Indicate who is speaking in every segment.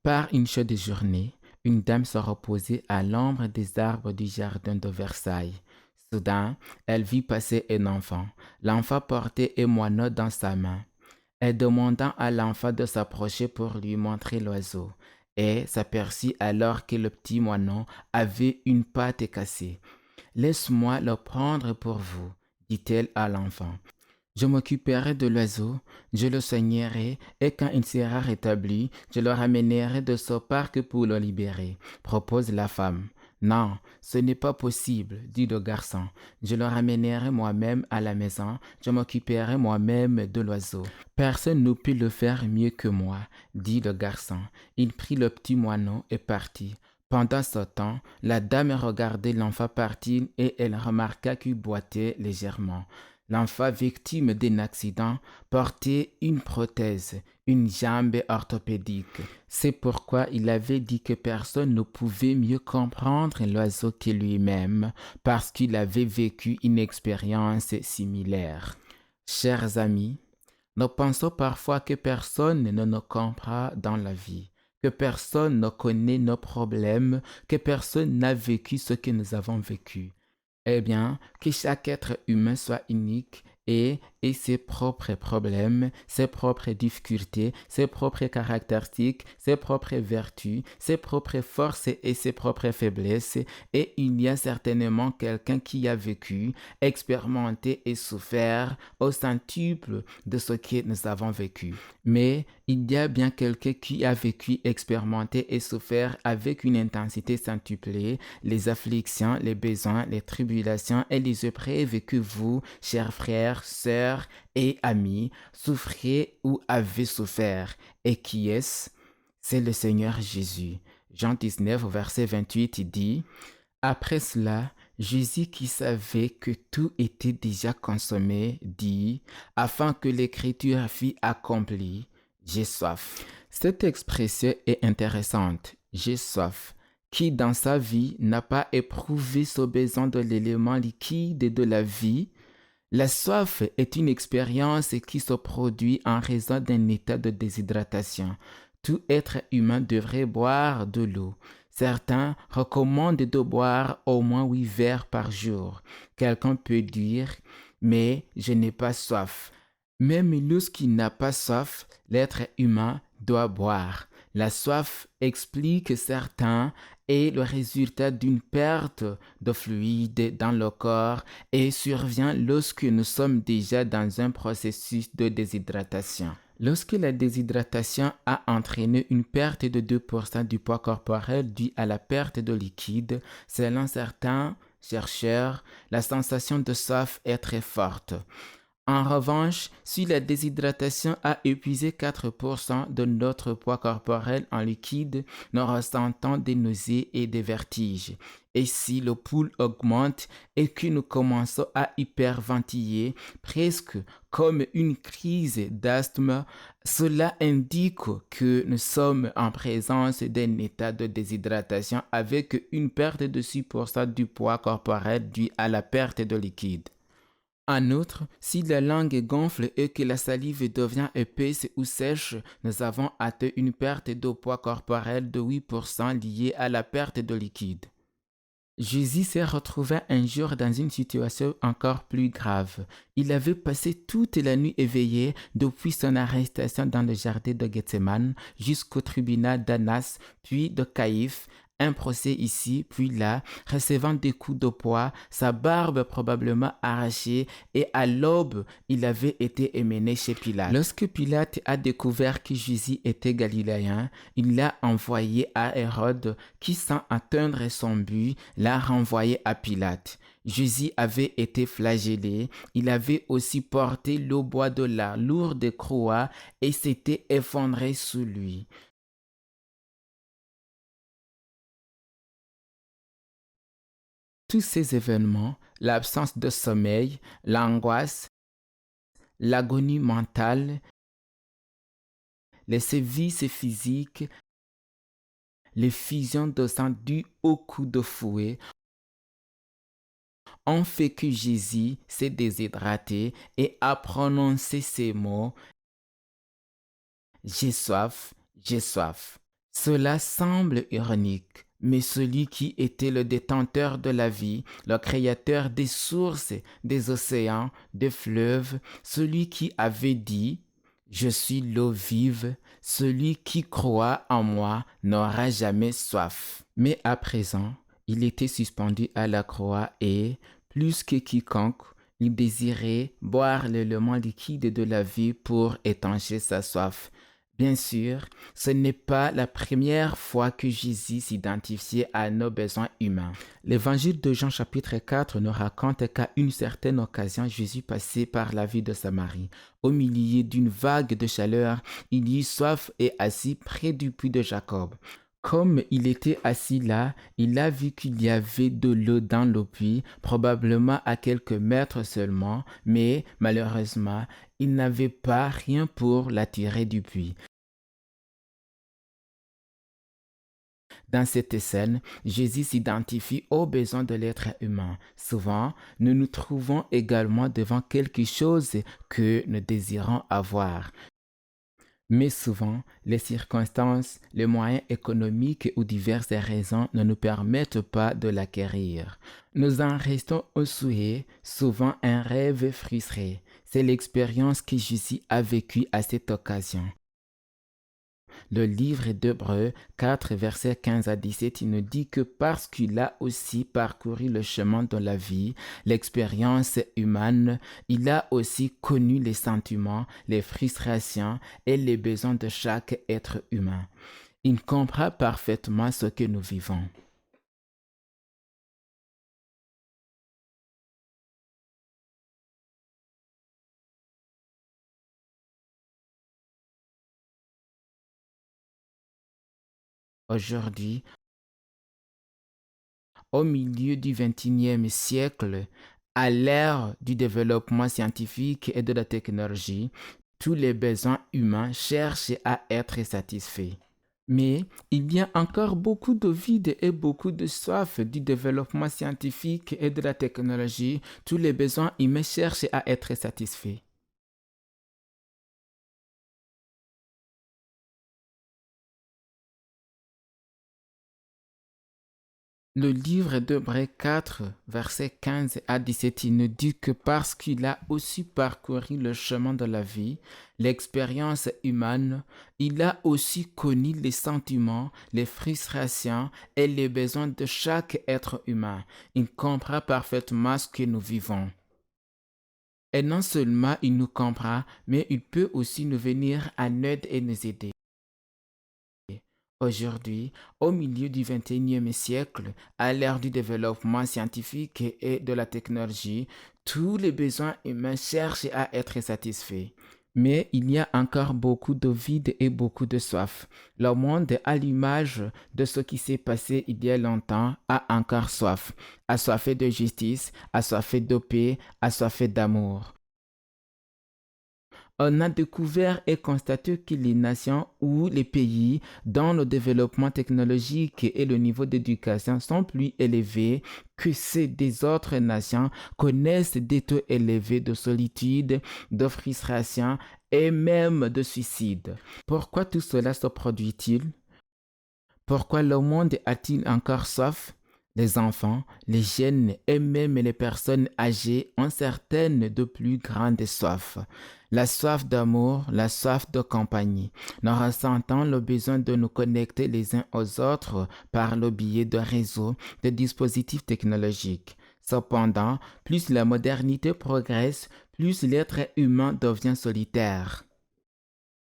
Speaker 1: Par une chaude journée, une dame se reposait à l'ombre des arbres du jardin de Versailles. Soudain, elle vit passer un enfant. L'enfant portait un moineau dans sa main. Elle demanda à l'enfant de s'approcher pour lui montrer l'oiseau, et s'aperçut alors que le petit moineau avait une patte cassée. Laisse-moi le prendre pour vous, dit-elle à l'enfant. Je m'occuperai de l'oiseau, je le soignerai, et quand il sera rétabli, je le ramènerai de ce parc pour le libérer, propose la femme. Non, ce n'est pas possible, dit le garçon. Je le ramènerai moi-même à la maison, je m'occuperai moi-même de l'oiseau. Personne ne peut le faire mieux que moi, dit le garçon. Il prit le petit moineau et partit. Pendant ce temps, la dame regardait l'enfant partir et elle remarqua qu'il boitait légèrement. L'enfant victime d'un accident portait une prothèse, une jambe orthopédique. C'est pourquoi il avait dit que personne ne pouvait mieux comprendre l'oiseau que lui-même, parce qu'il avait vécu une expérience similaire. Chers amis, nous pensons parfois que personne ne nous comprend dans la vie, que personne ne connaît nos problèmes, que personne n'a vécu ce que nous avons vécu. Eh bien, que chaque être humain soit unique et ses propres problèmes, ses propres difficultés, ses propres caractéristiques, ses propres vertus, ses propres forces et ses propres faiblesses. Et il y a certainement quelqu'un qui a vécu, expérimenté et souffert au centuple de ce que nous avons vécu. Mais il y a bien quelqu'un qui a vécu, expérimenté et souffert avec une intensité centuplée les afflictions, les besoins, les tribulations et les épreuves que vous, chers frères, sœurs et amis, souffrez ou avez souffert. Et qui est-ce? C'est le Seigneur Jésus. Jean 19, verset 28 dit, « Après cela, Jésus qui savait que tout était déjà consommé, dit, afin que l'écriture fût accomplie, j'ai soif. » Cette expression est intéressante, j'ai soif. Qui dans sa vie n'a pas éprouvé ce besoin de l'élément liquide de la vie? La soif est une expérience qui se produit en raison d'un état de déshydratation. Tout être humain devrait boire de l'eau. Certains recommandent de boire au moins 8 verres par jour. Quelqu'un peut dire, mais je n'ai pas soif. Même lorsqu'il n'a pas soif, l'être humain doit boire. La soif, explique certains, est le résultat d'une perte de fluide dans le corps et survient lorsque nous sommes déjà dans un processus de déshydratation. Lorsque la déshydratation a entraîné une perte de 2% du poids corporel due à la perte de liquide, selon certains chercheurs, la sensation de soif est très forte. En revanche, si la déshydratation a épuisé 4% de notre poids corporel en liquide, nous ressentons des nausées et des vertiges. Et si le pouls augmente et que nous commençons à hyperventiler, presque comme une crise d'asthme, cela indique que nous sommes en présence d'un état de déshydratation avec une perte de 6% du poids corporel due à la perte de liquide. En outre, si la langue gonfle et que la salive devient épaisse ou sèche, nous avons atteint une perte de poids corporel de 8% liée à la perte de liquide. Jésus s'est retrouvé un jour dans une situation encore plus grave. Il avait passé toute la nuit éveillé depuis son arrestation dans le jardin de Gethsemane jusqu'au tribunal d'Annas, puis de Caïphe, un procès ici, puis là, recevant des coups de poing, sa barbe probablement arrachée, et à l'aube, il avait été emmené chez Pilate. Lorsque Pilate a découvert que Jésus était galiléen, il l'a envoyé à Hérode, qui, sans atteindre son but, l'a renvoyé à Pilate. Jésus avait été flagellé, il avait aussi porté le bois de la lourde croix et s'était effondré sous lui. Tous ces événements, l'absence de sommeil, l'angoisse, l'agonie mentale, les sévices physiques, les fusions de sang dues au coup de fouet, ont fait que Jésus s'est déshydraté et a prononcé ces mots « J'ai soif, j'ai soif ». Cela semble ironique, mais celui qui était le détenteur de la vie, le créateur des sources, des océans, des fleuves, celui qui avait dit je suis l'eau vive, celui qui croit en moi n'aura jamais soif. Mais à présent, il était suspendu à la croix et, plus que quiconque, il désirait boire l'élément liquide de la vie pour étancher sa soif. Bien sûr, ce n'est pas la première fois que Jésus s'identifiait à nos besoins humains. L'évangile de Jean chapitre 4 nous raconte qu'à une certaine occasion, Jésus passait par la ville de Samarie. Au milieu d'une vague de chaleur, il y eut soif et assis près du puits de Jacob. Comme il était assis là, il a vu qu'il y avait de l'eau dans le puits, probablement à quelques mètres seulement, mais malheureusement, il n'avait pas rien pour la tirer du puits. Dans cette scène, Jésus s'identifie aux besoins de l'être humain. Souvent, nous nous trouvons également devant quelque chose que nous désirons avoir. Mais souvent, les circonstances, les moyens économiques ou diverses raisons ne nous permettent pas de l'acquérir. Nous en restons au souhait, souvent un rêve frustré. C'est l'expérience que Jésus a vécue à cette occasion. Le livre d'Hébreux 4, versets 15 à 17, il nous dit que parce qu'il a aussi parcouru le chemin de la vie, l'expérience humaine, il a aussi connu les sentiments, les frustrations et les besoins de chaque être humain. Il comprend parfaitement ce que nous vivons. Aujourd'hui, au milieu du XXIe siècle, à l'ère du développement scientifique et de la technologie, tous les besoins humains cherchent à être satisfaits. Mais il y a encore beaucoup de vide et beaucoup de soif du développement scientifique et de la technologie. Tous les besoins humains cherchent à être satisfaits. Le livre d'Hébreux 4, versets 15 à 17, il nous dit que parce qu'il a aussi parcouru le chemin de la vie, l'expérience humaine, il a aussi connu les sentiments, les frustrations et les besoins de chaque être humain. Il comprend parfaitement ce que nous vivons. Et non seulement il nous comprend, mais il peut aussi nous venir en aide et nous aider. Aujourd'hui, au milieu du XXIe siècle, à l'ère du développement scientifique et de la technologie, tous les besoins humains cherchent à être satisfaits. Mais il y a encore beaucoup de vide et beaucoup de soif. Le monde, à l'image de ce qui s'est passé il y a longtemps, a encore soif. Assoiffé de justice, assoiffé de paix, assoiffé d'amour. On a découvert et constaté que les nations ou les pays dont le développement technologique et le niveau d'éducation sont plus élevés que ceux des autres nations connaissent des taux élevés de solitude, de frustration et même de suicide. Pourquoi tout cela se produit-il? Pourquoi le monde a-t-il encore soif? Les enfants, les jeunes et même les personnes âgées ont certaines de plus grandes soifs. La soif d'amour, la soif de compagnie. Nous ressentons le besoin de nous connecter les uns aux autres par le biais de réseaux, de dispositifs technologiques. Cependant, plus la modernité progresse, plus l'être humain devient solitaire.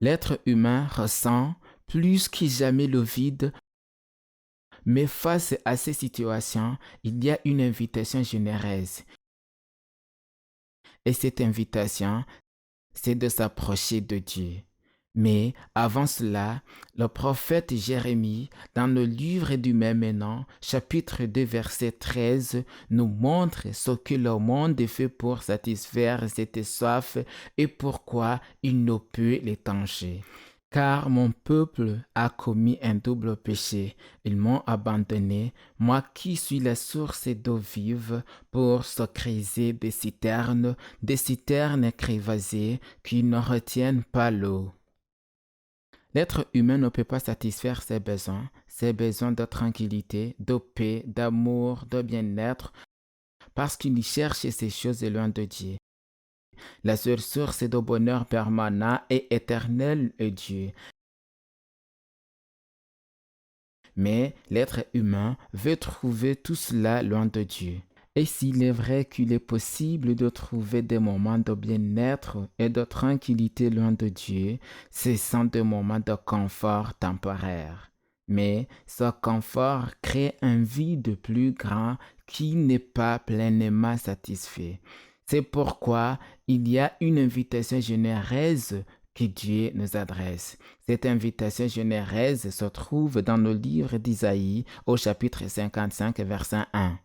Speaker 1: L'être humain ressent plus que jamais le vide, mais face à ces situations, il y a une invitation généreuse. Et cette invitation, c'est de s'approcher de Dieu. Mais avant cela, le prophète Jérémie, dans le livre du même nom, chapitre 2, verset 13, nous montre ce que le monde fait pour satisfaire cette soif et pourquoi il ne peut l'étancher. Car mon peuple a commis un double péché. Ils m'ont abandonné, moi qui suis la source d'eau vive, pour se creuser des citernes crevassées qui ne retiennent pas l'eau. L'être humain ne peut pas satisfaire ses besoins de tranquillité, de paix, d'amour, de bien-être, parce qu'il y cherche ces choses loin de Dieu. La seule source de bonheur permanent et éternel est Dieu. Mais l'être humain veut trouver tout cela loin de Dieu. Et s'il est vrai qu'il est possible de trouver des moments de bien-être et de tranquillité loin de Dieu, ce sont des moments de confort temporaire. Mais ce confort crée un vide plus grand qui n'est pas pleinement satisfait. C'est pourquoi il y a une invitation généreuse que Dieu nous adresse. Cette invitation généreuse se trouve dans le livre d'Isaïe au chapitre 55, verset 1.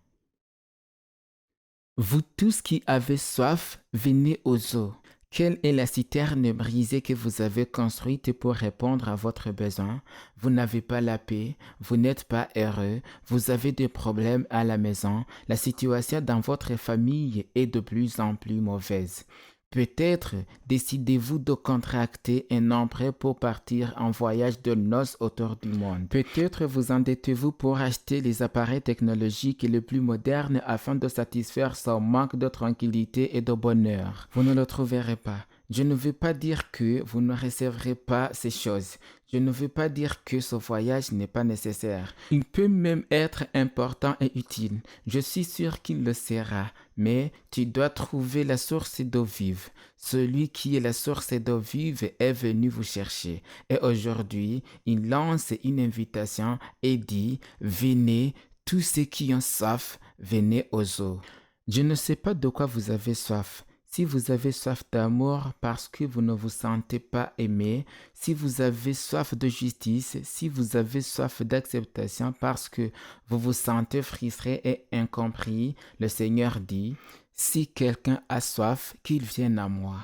Speaker 1: Vous tous qui avez soif, venez aux eaux. Quelle est la citerne brisée que vous avez construite pour répondre à votre besoin? Vous n'avez pas la paix, vous n'êtes pas heureux, vous avez des problèmes à la maison, la situation dans votre famille est de plus en plus mauvaise. Peut-être décidez-vous de contracter un emprunt pour partir en voyage de noces autour du monde. Peut-être vous endettez-vous pour acheter les appareils technologiques les plus modernes afin de satisfaire son manque de tranquillité et de bonheur. Vous ne le trouverez pas. Je ne veux pas dire que vous ne recevrez pas ces choses. Je ne veux pas dire que ce voyage n'est pas nécessaire. Il peut même être important et utile. Je suis sûr qu'il le sera. Mais tu dois trouver la source d'eau vive. Celui qui est la source d'eau vive est venu vous chercher. Et aujourd'hui, il lance une invitation et dit, venez, tous ceux qui ont soif, venez aux eaux. Je ne sais pas de quoi vous avez soif. Si vous avez soif d'amour parce que vous ne vous sentez pas aimé, si vous avez soif de justice, si vous avez soif d'acceptation parce que vous vous sentez frustré et incompris, le Seigneur dit, si quelqu'un a soif, qu'il vienne à moi.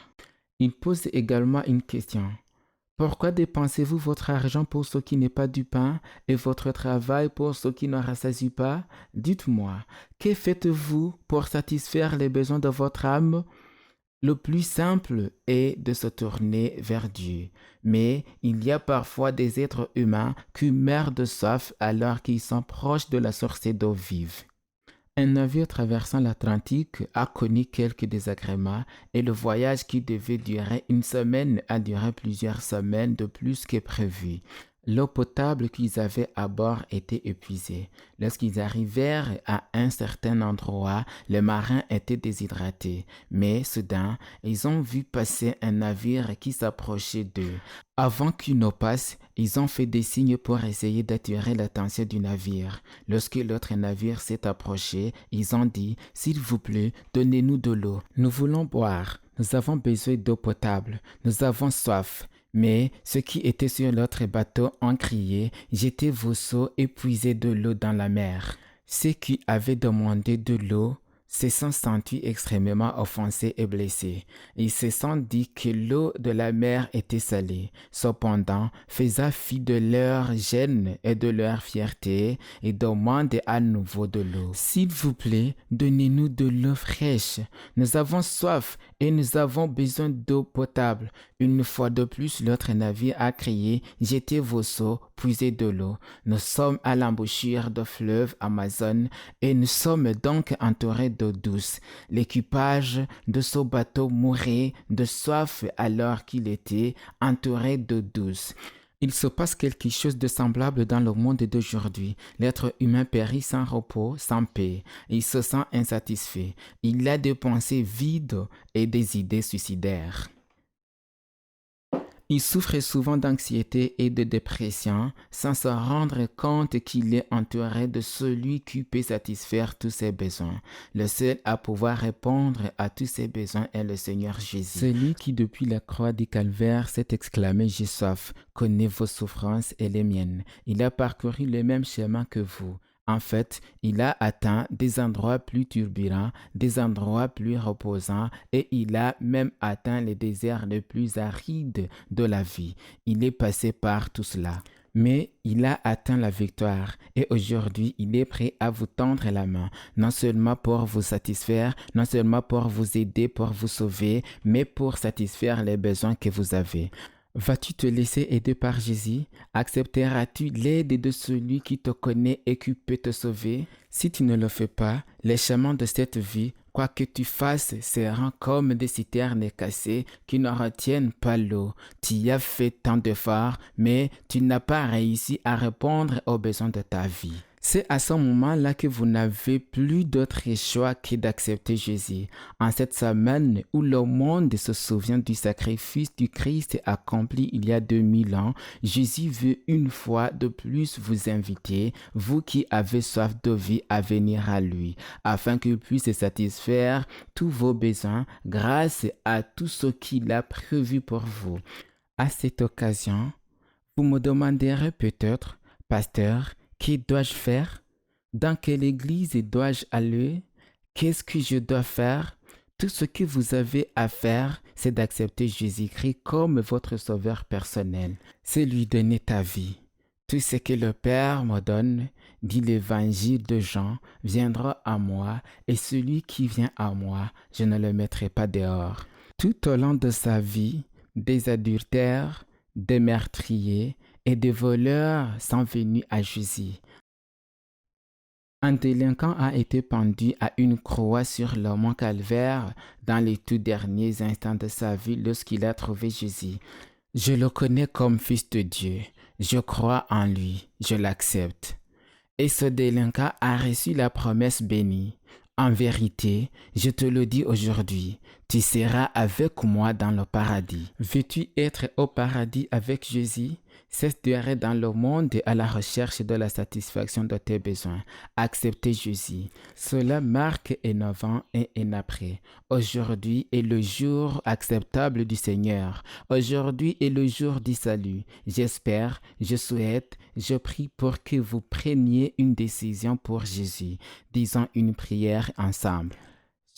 Speaker 1: Il pose également une question. Pourquoi dépensez-vous votre argent pour ce qui n'est pas du pain et votre travail pour ce qui ne rassasie pas? Dites-moi, que faites-vous pour satisfaire les besoins de votre âme? Le plus simple est de se tourner vers Dieu, mais il y a parfois des êtres humains qui meurent de soif alors qu'ils sont proches de la source d'eau vive. Un navire traversant l'Atlantique a connu quelques désagréments et le voyage qui devait durer une semaine a duré plusieurs semaines de plus que prévu. L'eau potable qu'ils avaient à bord était épuisée. Lorsqu'ils arrivèrent à un certain endroit, les marins étaient déshydratés. Mais soudain, ils ont vu passer un navire qui s'approchait d'eux. Avant qu'il ne passe, ils ont fait des signes pour essayer d'attirer l'attention du navire. Lorsque l'autre navire s'est approché, ils ont dit « S'il vous plaît, donnez-nous de l'eau. Nous voulons boire. Nous avons besoin d'eau potable. Nous avons soif. » Mais ceux qui étaient sur l'autre bateau ont crié « Jetez vos seaux et puisez de l'eau dans la mer. » Ceux qui avaient demandé de l'eau se sont sentis extrêmement offensés et blessés. Ils se sont dit que l'eau de la mer était salée. Cependant, faisant fi de leur gêne et de leur fierté, ils demandent à nouveau de l'eau. « S'il vous plaît, donnez-nous de l'eau fraîche. Nous avons soif et nous avons besoin d'eau potable. » Une fois de plus, l'autre navire a crié « Jetez vos seaux, puisez de l'eau. » Nous sommes à l'embouchure du fleuve Amazon et nous sommes donc entourés d'eau douce. L'équipage de ce bateau mourait de soif alors qu'il était entouré d'eau douce. Il se passe quelque chose de semblable dans le monde d'aujourd'hui. L'être humain périt sans repos, sans paix. Il se sent insatisfait. Il a des pensées vides et des idées suicidaires. Il souffre souvent d'anxiété et de dépression sans se rendre compte qu'il est entouré de celui qui peut satisfaire tous ses besoins. Le seul à pouvoir répondre à tous ses besoins est le Seigneur Jésus. Celui qui depuis la croix du calvaire s'est exclamé « J'ai soif », connaît vos souffrances et les miennes. Il a parcouru le même chemin que vous. En fait, il a atteint des endroits plus turbulents, des endroits plus reposants et il a même atteint les déserts les plus arides de la vie. Il est passé par tout cela. Mais il a atteint la victoire et aujourd'hui il est prêt à vous tendre la main, non seulement pour vous satisfaire, non seulement pour vous aider, pour vous sauver, mais pour satisfaire les besoins que vous avez. Vas-tu te laisser aider par Jésus? Accepteras-tu l'aide de celui qui te connaît et qui peut te sauver? Si tu ne le fais pas, les chemins de cette vie, quoi que tu fasses, seront comme des citernes cassées qui ne retiennent pas l'eau. Tu y as fait tant d'efforts, mais tu n'as pas réussi à répondre aux besoins de ta vie. C'est à ce moment-là que vous n'avez plus d'autre choix que d'accepter Jésus. En cette semaine où le monde se souvient du sacrifice du Christ accompli il y a 2000 ans, Jésus veut une fois de plus vous inviter, vous qui avez soif de vie, à venir à lui, afin qu'il puisse satisfaire tous vos besoins grâce à tout ce qu'il a prévu pour vous. À cette occasion, vous me demanderez peut-être, pasteur, que dois-je faire? Dans quelle église dois-je aller? Qu'est-ce que je dois faire? Tout ce que vous avez à faire, c'est d'accepter Jésus-Christ comme votre sauveur personnel. C'est lui donner ta vie. Tout ce que le Père me donne, dit l'évangile de Jean, viendra à moi, et celui qui vient à moi, je ne le mettrai pas dehors. Tout au long de sa vie, des adultères, des meurtriers et des voleurs sont venus à Jésus. Un délinquant a été pendu à une croix sur le mont Calvaire dans les tout derniers instants de sa vie lorsqu'il a trouvé Jésus. Je le connais comme fils de Dieu. Je crois en lui. Je l'accepte. Et ce délinquant a reçu la promesse bénie. En vérité, je te le dis aujourd'hui, tu seras avec moi dans le paradis. Veux-tu être au paradis avec Jésus? Cesse d'errer dans le monde à la recherche de la satisfaction de tes besoins. Acceptez Jésus. Cela marque un avant et un après. Aujourd'hui est le jour acceptable du Seigneur. Aujourd'hui est le jour du salut. J'espère, je souhaite, je prie pour que vous preniez une décision pour Jésus. Disons une prière ensemble.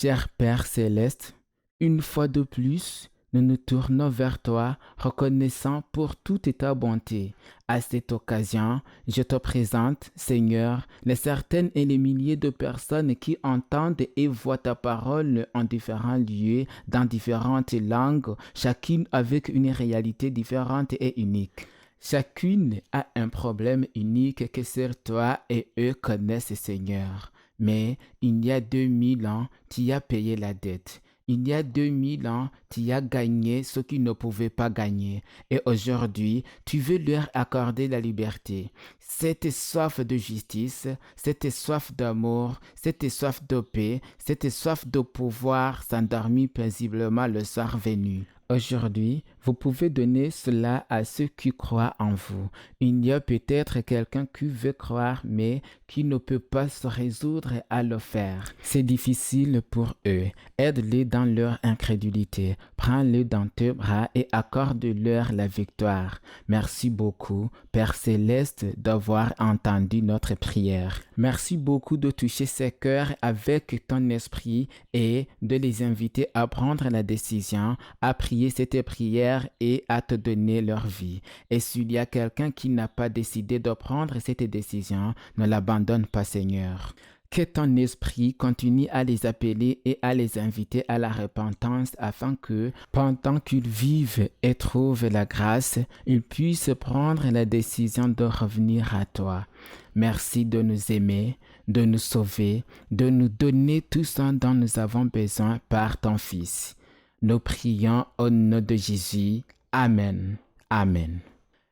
Speaker 1: Cher Père céleste, une fois de plus, nous nous tournons vers toi, reconnaissant pour toute ta bonté. À cette occasion, je te présente, Seigneur, les certaines et les milliers de personnes qui entendent et voient ta parole en différents lieux, dans différentes langues, chacune avec une réalité différente et unique. Chacune a un problème unique que seuls toi et eux connaissent, Seigneur. Mais il y a 2000 ans, tu as payé la dette. Il y a 2000 ans, tu as gagné ce qu'ils ne pouvaient pas gagner. Et aujourd'hui, tu veux leur accorder la liberté. Cette soif de justice, cette soif d'amour, cette soif de paix, cette soif de pouvoir s'endormir paisiblement le soir venu. Aujourd'hui, vous pouvez donner cela à ceux qui croient en vous. Il y a peut-être quelqu'un qui veut croire, mais qui ne peut pas se résoudre à le faire. C'est difficile pour eux. Aide-les dans leur incrédulité. Prends-les dans tes bras et accorde-leur la victoire. Merci beaucoup, Père Céleste, d'avoir entendu notre prière. Merci beaucoup de toucher ces cœurs avec ton esprit et de les inviter à prendre la décision, à prier cette prière et à te donner leur vie. Et s'il y a quelqu'un qui n'a pas décidé de prendre cette décision, ne l'abandonne pas, Seigneur. Que ton esprit continue à les appeler et à les inviter à la repentance afin que, pendant qu'ils vivent et trouvent la grâce, ils puissent prendre la décision de revenir à toi. Merci de nous aimer, de nous sauver, de nous donner tout ce dont nous avons besoin par ton Fils. Nous prions au nom de Jésus. Amen. Amen.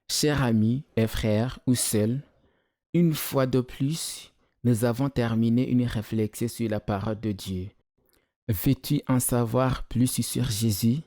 Speaker 1: Chers amis et frères ou seuls, une fois de plus, nous avons terminé une réflexion sur la parole de Dieu. Veux-tu en savoir plus sur Jésus?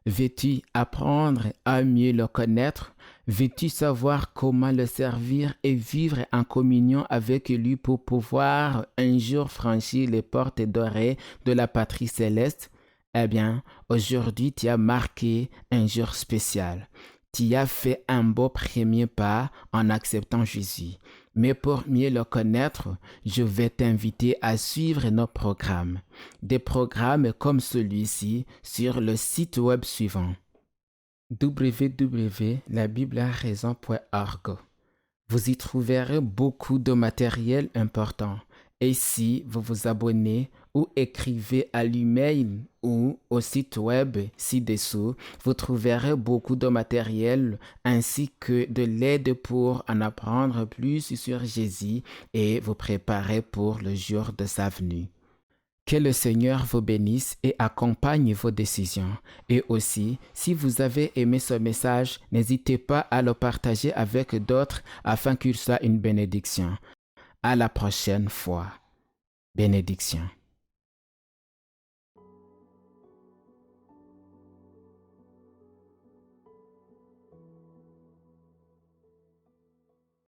Speaker 1: Veux-tu apprendre à mieux le connaître? Veux-tu savoir comment le servir et vivre en communion avec lui pour pouvoir un jour franchir les portes dorées de la patrie céleste? Eh bien, aujourd'hui, tu as marqué un jour spécial. Tu as fait un beau premier pas en acceptant Jésus. Mais pour mieux le connaître, je vais t'inviter à suivre nos programmes. Des programmes comme celui-ci sur le site web suivant: www.labiblearaison.org. Vous y trouverez beaucoup de matériel important. Et si vous vous abonnez ou écrivez à l'email ou au site web ci-dessous. Vous trouverez beaucoup de matériel ainsi que de l'aide pour en apprendre plus sur Jésus et vous préparer pour le jour de sa venue. Que le Seigneur vous bénisse et accompagne vos décisions. Et aussi, si vous avez aimé ce message, n'hésitez pas à le partager avec d'autres afin qu'il soit une bénédiction. À la prochaine fois. Bénédiction.